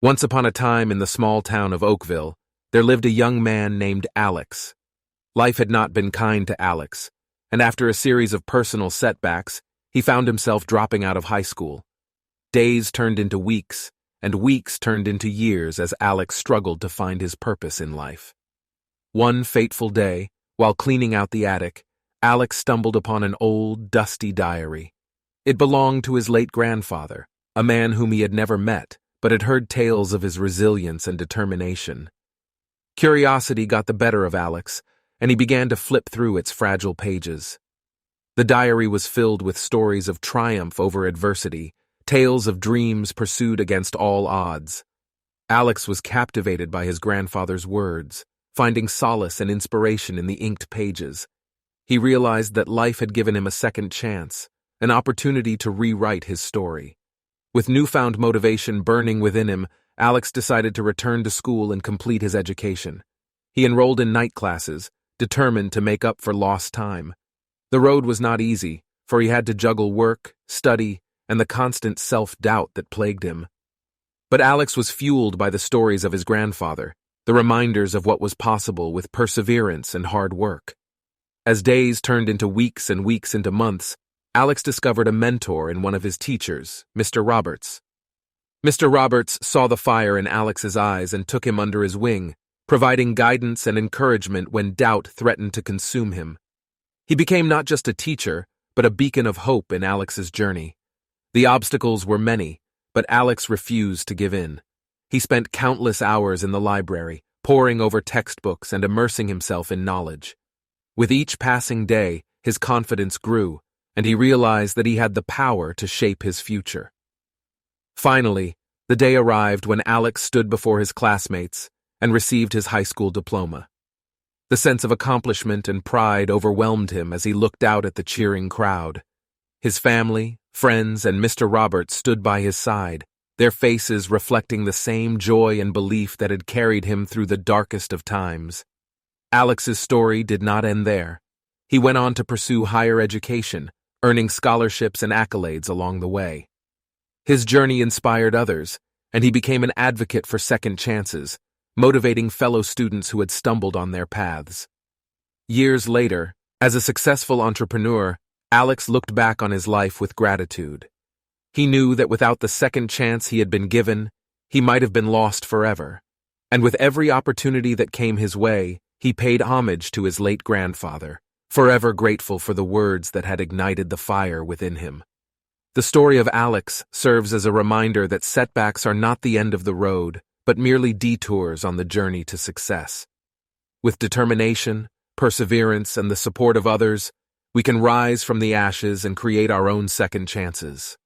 Once upon a time in the small town of Oakville, there lived a young man named Alex. Life had not been kind to Alex, and after a series of personal setbacks, he found himself dropping out of high school. Days turned into weeks, and weeks turned into years as Alex struggled to find his purpose in life. One fateful day, while cleaning out the attic, Alex stumbled upon an old, dusty diary. It belonged to his late grandfather, a man whom he had never met, but had heard tales of his resilience and determination. Curiosity got the better of Alex, and he began to flip through its fragile pages. The diary was filled with stories of triumph over adversity, tales of dreams pursued against all odds. Alex was captivated by his grandfather's words, finding solace and inspiration in the inked pages. He realized that life had given him a second chance, an opportunity to rewrite his story. With newfound motivation burning within him, Alex decided to return to school and complete his education. He enrolled in night classes, determined to make up for lost time. The road was not easy, for he had to juggle work, study, and the constant self-doubt that plagued him. But Alex was fueled by the stories of his grandfather, the reminders of what was possible with perseverance and hard work. As days turned into weeks and weeks into months, Alex discovered a mentor in one of his teachers, Mr. Roberts. Mr. Roberts saw the fire in Alex's eyes and took him under his wing, providing guidance and encouragement when doubt threatened to consume him. He became not just a teacher, but a beacon of hope in Alex's journey. The obstacles were many, but Alex refused to give in. He spent countless hours in the library, poring over textbooks and immersing himself in knowledge. With each passing day, his confidence grew, and he realized that he had the power to shape his future. Finally, the day arrived when Alex stood before his classmates and received his high school diploma. The sense of accomplishment and pride overwhelmed him as he looked out at the cheering crowd. His family, friends, and Mr. Roberts stood by his side, their faces reflecting the same joy and belief that had carried him through the darkest of times. Alex's story did not end there. He went on to pursue higher education, earning scholarships and accolades along the way. His journey inspired others, and he became an advocate for second chances, motivating fellow students who had stumbled on their paths. Years later, as a successful entrepreneur, Alex looked back on his life with gratitude. He knew that without the second chance he had been given, he might have been lost forever. And with every opportunity that came his way, he paid homage to his late grandfather, forever grateful for the words that had ignited the fire within him. The story of Alex serves as a reminder that setbacks are not the end of the road, but merely detours on the journey to success. With determination, perseverance, and the support of others, we can rise from the ashes and create our own second chances.